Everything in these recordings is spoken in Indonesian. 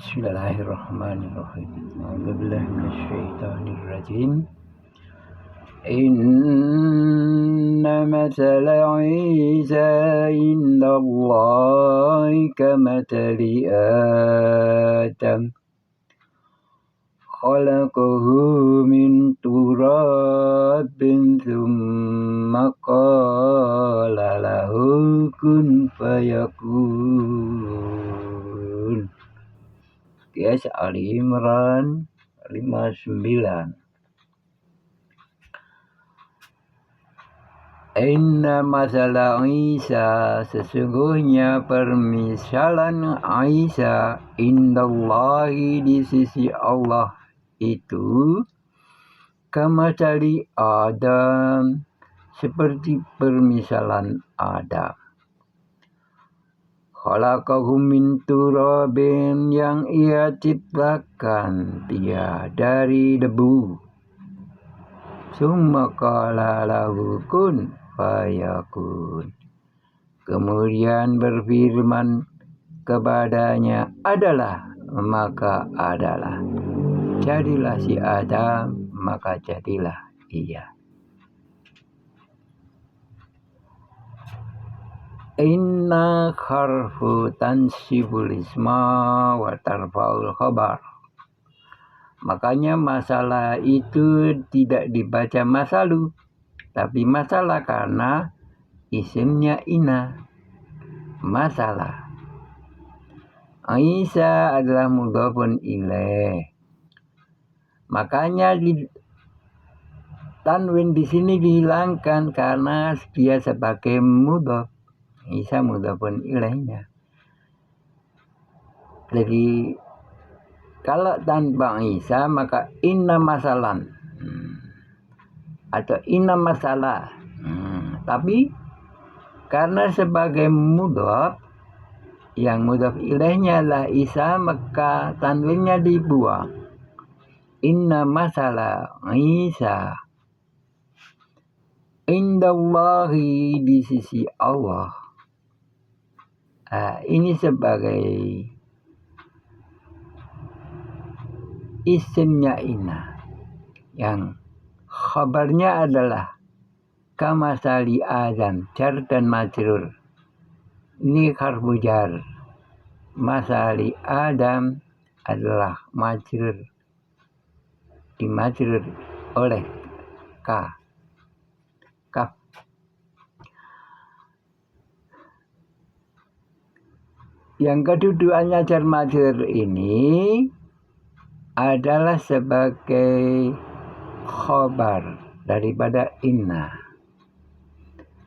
Bismillahirrahmanirrahim. A'udzubillahi minasyaitonirrajim. Inna mathala Isa indallahi kamathali Adam khalaqahu min turabin thumma qala lahu kun fayakun. Qiyas Ali Imran 59. Inna masalah Isa, sesungguhnya permisalan Isa indallahi di sisi Allah itu kamathali Adam, seperti permisalan Adam. Khalaqahu min turabin, yang ia ciptakan dia dari debu. Summa qala lahu kun fayakun. Kemudian berfirman kepadanya, adalah, maka adalah. Jadilah si Adam, maka jadilah ia. Inna harfu tansibul isma wa tarfa'ul khabar. Makanya masalah itu tidak dibaca masalu, tapi masalah karena isimnya ina. Masalah. Isa adalah mudhafun ilaih. Makanya tanwin di sini dihilangkan karena dia sebagai mudhaf. Isa mudhafun ilaihnya. Jadi kalau tanpa Isa maka inna masalan atau inna masalah. Tapi karena sebagai mudhaf, yang mudhaf ilaihnya adalah Isa, maka tanwinnya dibuang. Inna masalah Isa indallahi, di sisi Allah. Ini sebagai isimnya ina, yang khabarnya adalah kamasali Adam, jar dan majrur. Ini harfu jar. Masali Adam adalah majrur, dimajrur oleh kaf. Yang kedudukannya jar majrur ini adalah sebagai khobar daripada inna.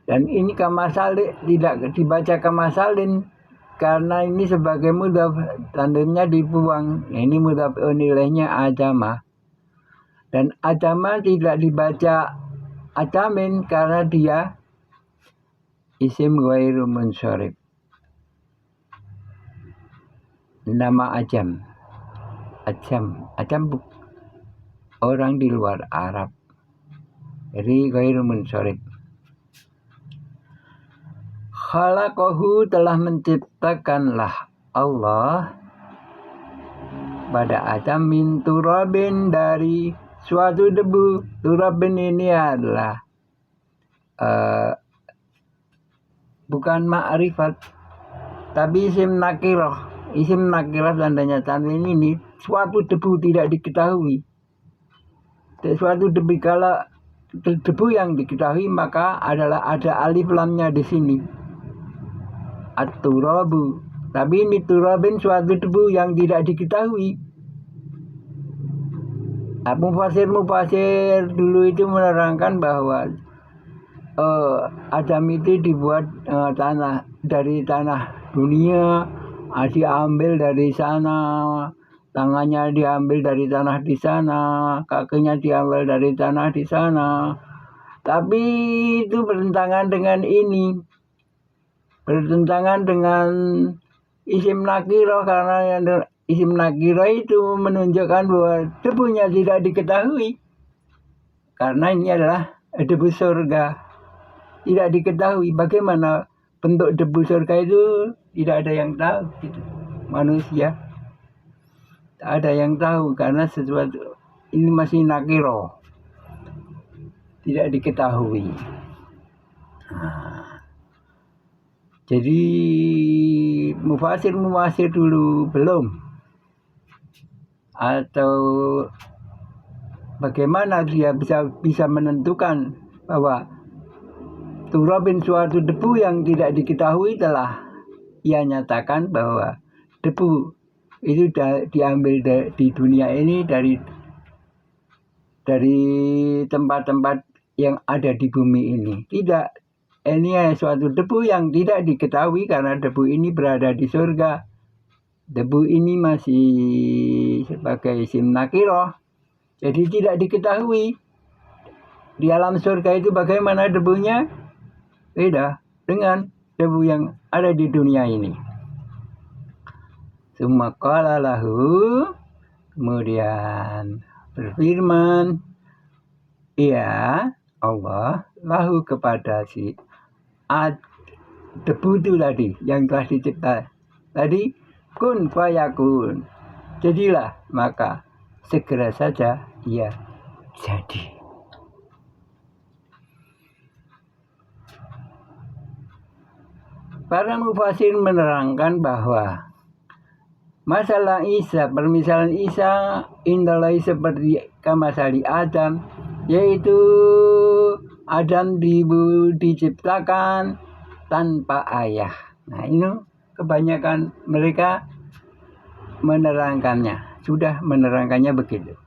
Dan ini kamasalin, tidak dibaca kamasalin karena ini sebagai mudhaf, tandanya dibuang. Ini mudhaf ilaihnya ajama. Dan ajama tidak dibaca ajamin karena dia isim ghairu munsharif. Nama ajam orang di luar Arab, jadi ghairu munsharif. Khalaqahu, telah menciptakanlah Allah pada Adam min turabin, dari suatu debu. Turabin ini adalah bukan ma'rifat tapi isim nakirah. Isim nakirah tandanya tanwin ini suatu debu tidak diketahui. Suatu debu, kalau debu yang diketahui maka adalah ada alif lamnya di sini. At-turabu. Tapi ini turabin suatu debu yang tidak diketahui. Mufasir dulu itu menerangkan bahwa Adam itu dibuat dari tanah dunia. Diambil dari sana, tangannya diambil dari tanah di sana, kakinya diambil dari tanah di sana. Tapi itu bertentangan dengan ini, bertentangan dengan isim nakirah, karena isim nakirah itu menunjukkan bahwa debunya tidak diketahui. Karena ini adalah debu surga, tidak diketahui. Bagaimana bentuk debu surga itu tidak ada yang tahu, gitu. Manusia. Tak ada yang tahu karena sesuatu ini masih nakiro, tidak diketahui. Nah, jadi mufasir dulu belum, atau bagaimana dia bisa menentukan bahwa turabin suatu debu yang tidak diketahui, telah ia nyatakan bahwa debu itu diambil di dunia ini dari tempat-tempat yang ada di bumi ini. Tidak, ini suatu debu yang tidak diketahui karena debu ini berada di surga. Debu ini masih sebagai isim nakiroh, jadi tidak diketahui di alam surga itu bagaimana debunya, beda dengan debu yang ada di dunia ini. Summa qala lahu, kemudian berfirman ya Allah lahu kepada si debu itu tadi yang telah dicipta tadi, kun fayakun, jadilah, maka segera saja ia jadi. Para mufasir menerangkan bahwa masalah Isa, permisalan Isa indalai seperti kamasali Adam, yaitu Adam diciptakan tanpa ayah. Nah, ini kebanyakan mereka menerangkannya, sudah menerangkannya begitu.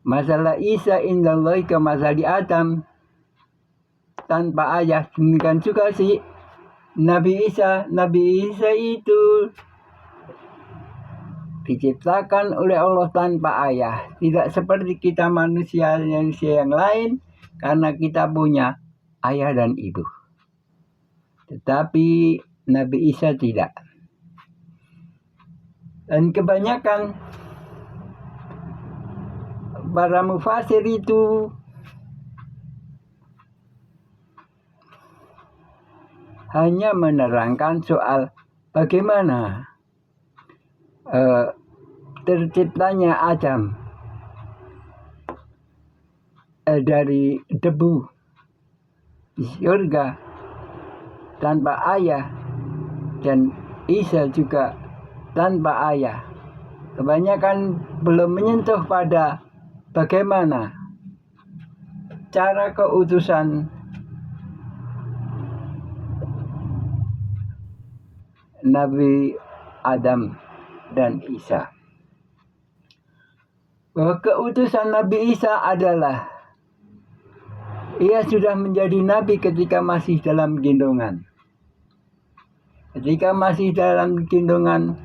Masalah Isa indalai kamasali Adam, tanpa ayah. Demikian juga si Nabi Isa itu diciptakan oleh Allah tanpa ayah. Tidak seperti kita manusia yang lain, karena kita punya ayah dan ibu. Tetapi Nabi Isa tidak. Dan kebanyakan para mufasir itu hanya menerangkan soal bagaimana terciptanya Adam dari debu di surga tanpa ayah, dan Isa juga tanpa ayah. Kebanyakan belum menyentuh pada bagaimana cara keutusan Nabi Adam dan Isa. Bahwa keutusan Nabi Isa adalah ia sudah menjadi nabi ketika masih dalam gendongan. Ketika masih dalam gendongan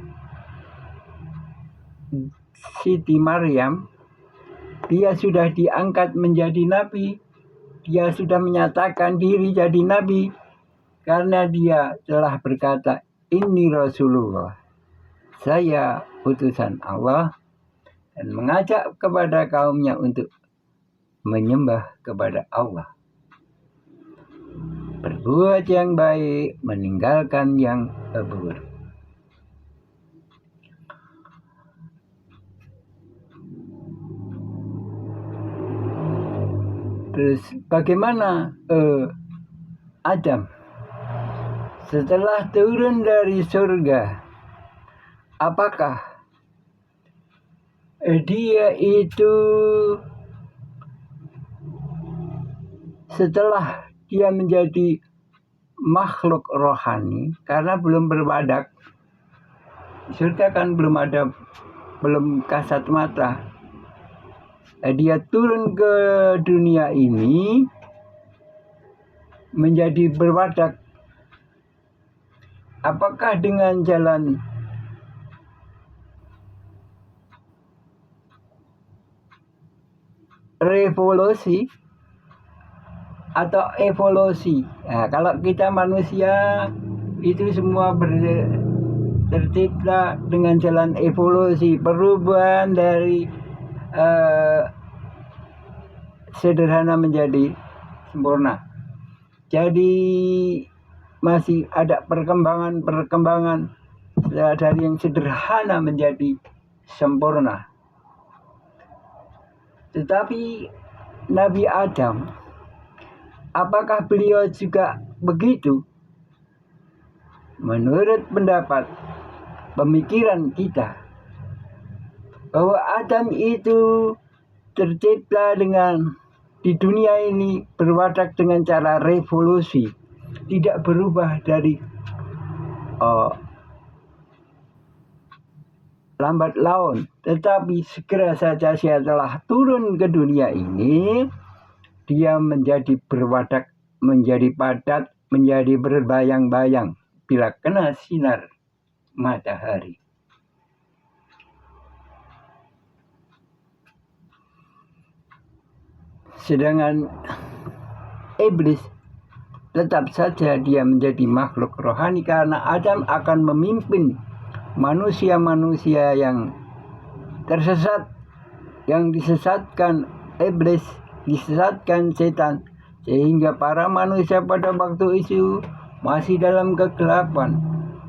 Siti Maryam, dia sudah diangkat menjadi nabi. Dia sudah menyatakan diri jadi nabi karena dia telah berkata, "Inni Rasulullah, saya utusan Allah," dan mengajak kepada kaumnya untuk menyembah kepada Allah, berbuat yang baik, meninggalkan yang buruk. Terus bagaimana Adam setelah turun dari surga, apakah dia itu setelah dia menjadi makhluk rohani, karena belum berbadak, surga kan belum kasat mata, dia turun ke dunia ini menjadi berwadak. Apakah dengan jalan revolusi atau evolusi? Nah, kalau kita manusia itu semua tercipta dengan jalan evolusi, perubahan dari sederhana menjadi sempurna. Jadi masih ada perkembangan dari yang sederhana menjadi sempurna. Tetapi Nabi Adam, apakah beliau juga begitu? Menurut pendapat pemikiran kita, bahwa Adam itu tercipta dengan di dunia ini berwatak dengan cara revolusi, tidak berubah dari lambat laun, tetapi segera saja dia telah turun ke dunia ini, dia menjadi berwatak, menjadi padat, menjadi berbayang-bayang bila kena sinar matahari. Sedangkan iblis tetap saja dia menjadi makhluk rohani, karena Adam akan memimpin manusia-manusia yang tersesat, yang disesatkan iblis, disesatkan setan, sehingga para manusia pada waktu itu masih dalam kegelapan,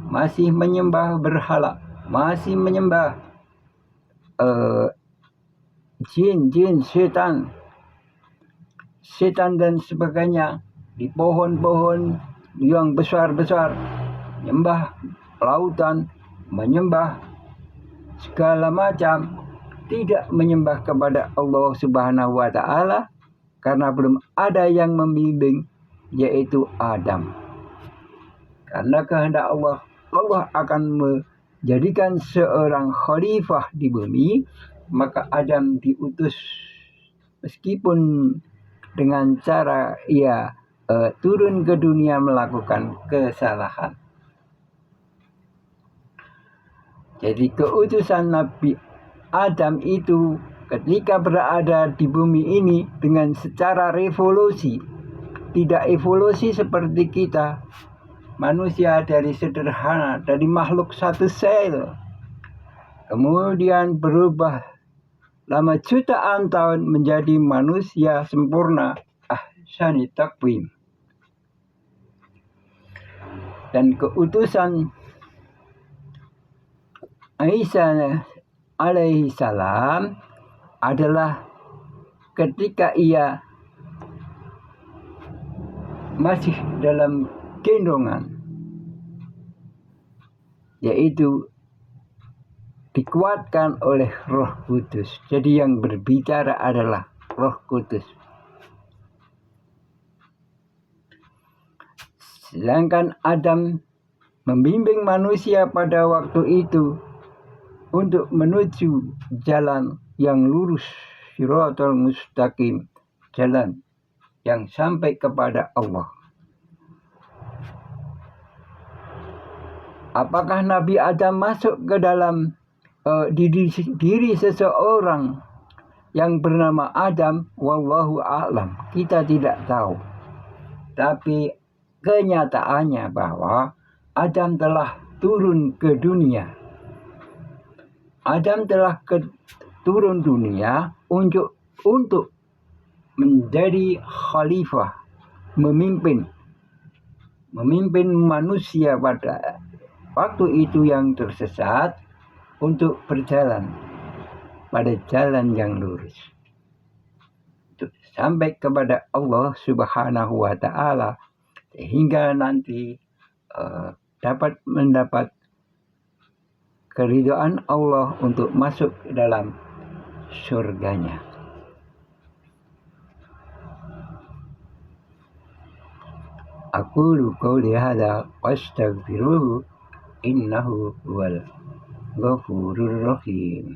masih menyembah berhala, masih menyembah jin, setan dan sebagainya, di pohon-pohon yang besar-besar, menyembah lautan, menyembah segala macam, tidak menyembah kepada Allah Subhanahu wa Ta'ala, karena belum ada yang membimbing, yaitu Adam. Karena kehendak Allah, Allah akan menjadikan seorang khalifah di bumi, maka Adam diutus, meskipun dengan cara ia turun ke dunia melakukan kesalahan. Jadi keutusan Nabi Adam itu ketika berada di bumi ini dengan secara revolusi, tidak evolusi seperti kita, manusia dari sederhana, dari makhluk satu sel, kemudian berubah lama jutaan tahun menjadi manusia sempurna, ahsani taqwim. Dan keutusan Isa alaihi salam adalah ketika ia masih dalam gendongan, yaitu dikuatkan oleh Roh Kudus. Jadi yang berbicara adalah Roh Kudus. Sedangkan Adam membimbing manusia pada waktu itu untuk menuju jalan yang lurus, siratal mustaqim, jalan yang sampai kepada Allah. Apakah Nabi Adam masuk ke dalam diri seseorang yang bernama Adam? Wallahu a'lam, kita tidak tahu. Tapi kenyataannya bahwa Adam telah turun ke dunia. Adam telah turun dunia untuk menjadi khalifah, memimpin manusia pada waktu itu yang tersesat untuk berjalan pada jalan yang lurus, untuk sampai kepada Allah Subhanahu wa Ta'ala, sehingga nanti dapat mendapat keridhaan Allah untuk masuk dalam surganya. Aqulu qawli hadza wastaghfiruhu innahu huwal ghafurur rahim.